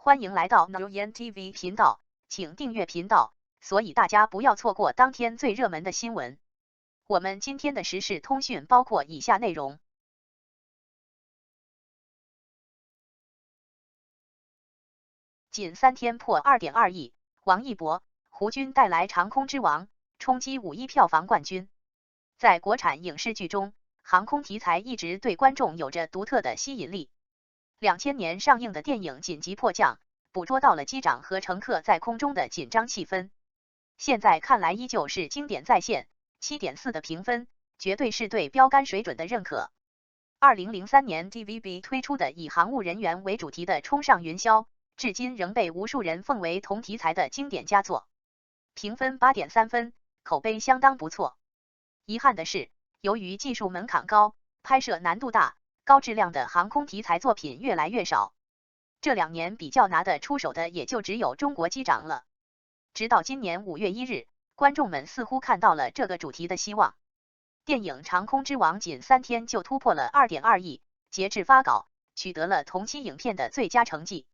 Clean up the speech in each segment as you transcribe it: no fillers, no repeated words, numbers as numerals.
欢迎来到 Nguyen TV 频道，请订阅频道，所以大家不要错过当天最热门的新闻。我们今天的时事通讯包括以下内容：仅3天破2.2亿，王一博、胡军带来长空之王，冲击5亿票房冠军。在国产影视剧中，航空题材一直对观众有着独特的吸引力。2000年上映的电影《紧急迫降》捕捉到了机长和乘客在空中的紧张气氛。现在看来依旧是经典再现，7.4的评分，绝对是对标杆水准的认可。2003年 TVB 推出的以航务人员为主题的《冲上云霄》，至今仍被无数人奉为同题材的经典佳作，评分8.3分，口碑相当不错。遗憾的是，由于技术门槛高，拍摄难度大，高质量的航空题材作品越来越少。这2年比较拿得出手的也就只有中国机长了。直到今年5月1日，观众们似乎看到了这个主题的希望。电影《长空之王》仅3天就突破了2.2亿，截至发稿，取得了同期影片的最佳成绩。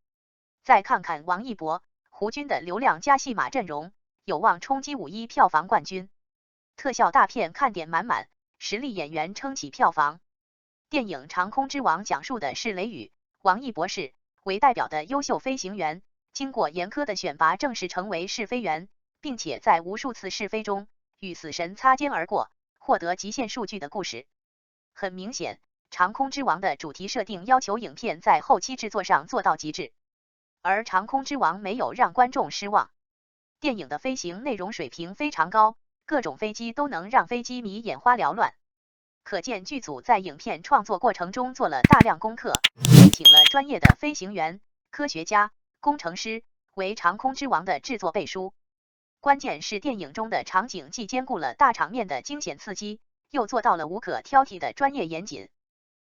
再看看王一博、胡军的流量加戏码阵容，有望冲击5亿票房冠军。特效大片看点满满，实力演员撑起票房。电影《长空之王》讲述的是雷雨、王一博士为代表的优秀飞行员，经过严苛的选拔，正式成为试飞员，并且在无数次试飞中与死神擦肩而过，获得极限数据的故事。很明显，《长空之王》的主题设定要求影片在后期制作上做到极致，而《长空之王》没有让观众失望。电影的飞行内容水平非常高，各种飞机都能让飞机迷眼花缭乱。可见剧组在影片创作过程中做了大量功课，聘请了专业的飞行员、科学家、工程师为长空之王的制作背书。关键是电影中的场景既兼顾了大场面的惊险刺激，又做到了无可挑剔的专业严谨。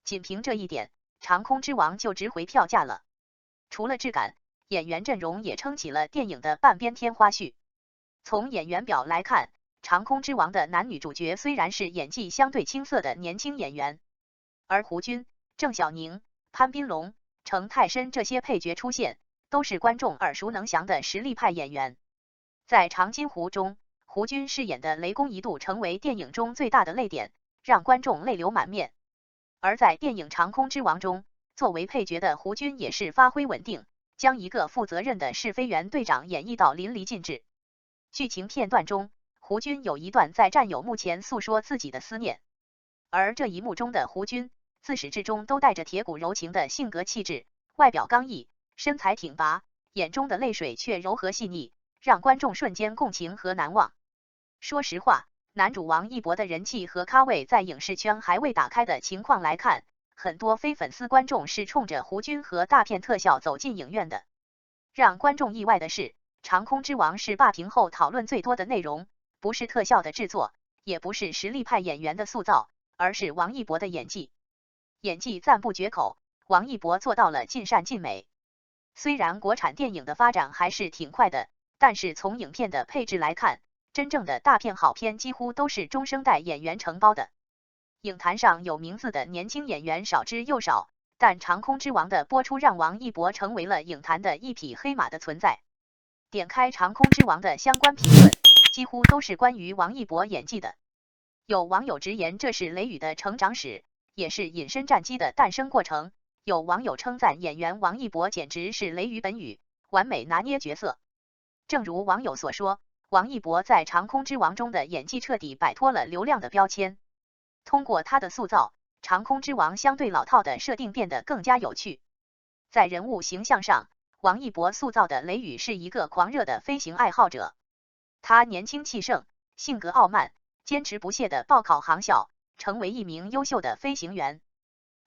仅凭这一点，长空之王就值回票价了。除了质感，演员阵容也撑起了电影的半边天花絮。从演员表来看，长空之王的男女主角虽然是演技相对青涩的年轻演员，而胡军、郑晓宁、潘斌龙、程泰深这些配角出现，都是观众耳熟能详的实力派演员。在《长津湖》中，胡军饰演的雷公一度成为电影中最大的泪点，让观众泪流满面。而在电影《长空之王》中，作为配角的胡军也是发挥稳定，将一个负责任的试飞员队长演绎到淋漓尽致。剧情片段中，胡军有一段在战友墓前诉说自己的思念，而这一幕中的胡军自始至终都带着铁骨柔情的性格气质，外表刚毅，身材挺拔，眼中的泪水却柔和细腻，让观众瞬间共情和难忘。说实话，男主王一博的人气和咖位在影视圈还未打开的情况来看，很多非粉丝观众是冲着胡军和大片特效走进影院的。让观众意外的是，《长空之王》是霸屏后讨论最多的内容，不是特效的制作，也不是实力派演员的塑造，而是王一博的演技。演技赞不绝口，王一博做到了尽善尽美。虽然国产电影的发展还是挺快的，但是从影片的配置来看，真正的大片好片几乎都是中生代演员承包的。影坛上有名字的年轻演员少之又少，但《长空之王》的播出让王一博成为了影坛的一匹黑马的存在。点开《长空之王》的相关评论，几乎都是关于王一博演技的。有网友直言这是雷雨的成长史，也是隐身战机的诞生过程。有网友称赞演员王一博简直是雷雨本雨，完美拿捏角色。正如网友所说，王一博在《长空之王》中的演技彻底摆脱了流量的标签。通过他的塑造，《长空之王》相对老套的设定变得更加有趣。在人物形象上，王一博塑造的雷雨是一个狂热的飞行爱好者。他年轻气盛，性格傲慢，坚持不懈地报考航校，成为一名优秀的飞行员。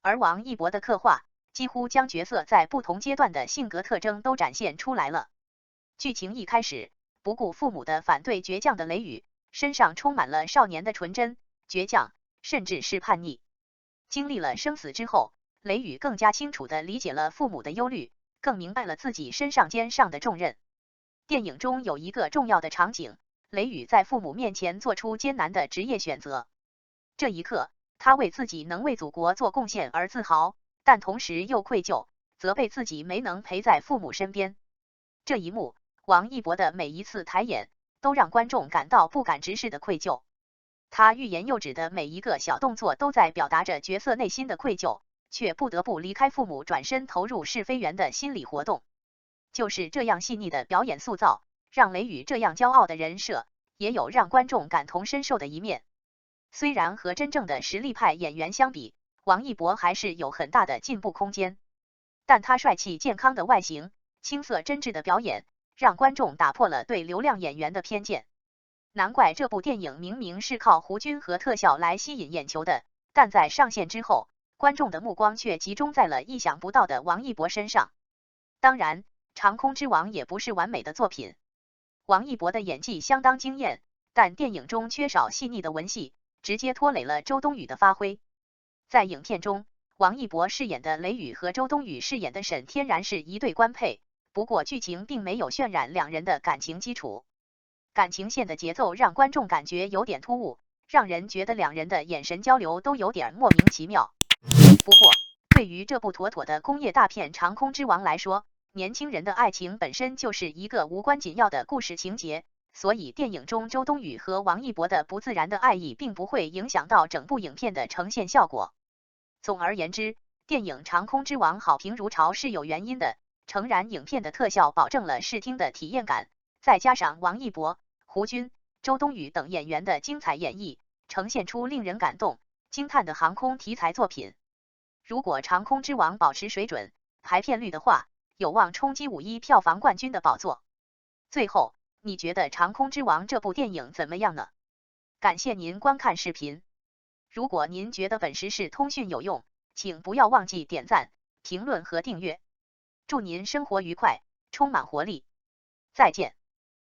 而王一博的刻画，几乎将角色在不同阶段的性格特征都展现出来了。剧情一开始，不顾父母的反对倔强的雷雨，身上充满了少年的纯真、倔强，甚至是叛逆。经历了生死之后，雷雨更加清楚地理解了父母的忧虑，更明白了自己肩上的重任。电影中有一个重要的场景，雷雨在父母面前做出艰难的职业选择。这一刻，他为自己能为祖国做贡献而自豪，但同时又愧疚、责备自己没能陪在父母身边。这一幕，王一博的每一次抬眼，都让观众感到不敢直视的愧疚。他欲言又止的每一个小动作，都在表达着角色内心的愧疚，却不得不离开父母，转身投入是非园的心理活动。就是这样细腻的表演塑造，让雷雨这样骄傲的人设，也有让观众感同身受的一面。虽然和真正的实力派演员相比，王一博还是有很大的进步空间，但他帅气健康的外形，青涩真挚的表演，让观众打破了对流量演员的偏见。难怪这部电影明明是靠胡军和特效来吸引眼球的，但在上线之后，观众的目光却集中在了意想不到的王一博身上。当然，长空之王也不是完美的作品，王一博的演技相当惊艳，但电影中缺少细腻的文戏，直接拖累了周冬雨的发挥。在影片中，王一博饰演的雷雨和周冬雨饰演的沈天然是一对官配，不过剧情并没有渲染两人的感情基础。感情线的节奏让观众感觉有点突兀，让人觉得两人的眼神交流都有点莫名其妙。不过，对于这部妥妥的工业大片《长空之王》来说，年轻人的爱情本身就是一个无关紧要的故事情节，所以电影中周冬雨和王一博的不自然的爱意并不会影响到整部影片的呈现效果。总而言之，电影《长空之王》好评如潮是有原因的，诚然影片的特效保证了视听的体验感，再加上王一博、胡军、周冬雨等演员的精彩演绎，呈现出令人感动、惊叹的航空题材作品。如果《长空之王》保持水准、排片率的话，有望冲击5·1票房冠军的宝座。最后，你觉得《长空之王》这部电影怎么样呢？感谢您观看视频。如果您觉得本时事通讯有用，请不要忘记点赞、评论和订阅。祝您生活愉快，充满活力。再见。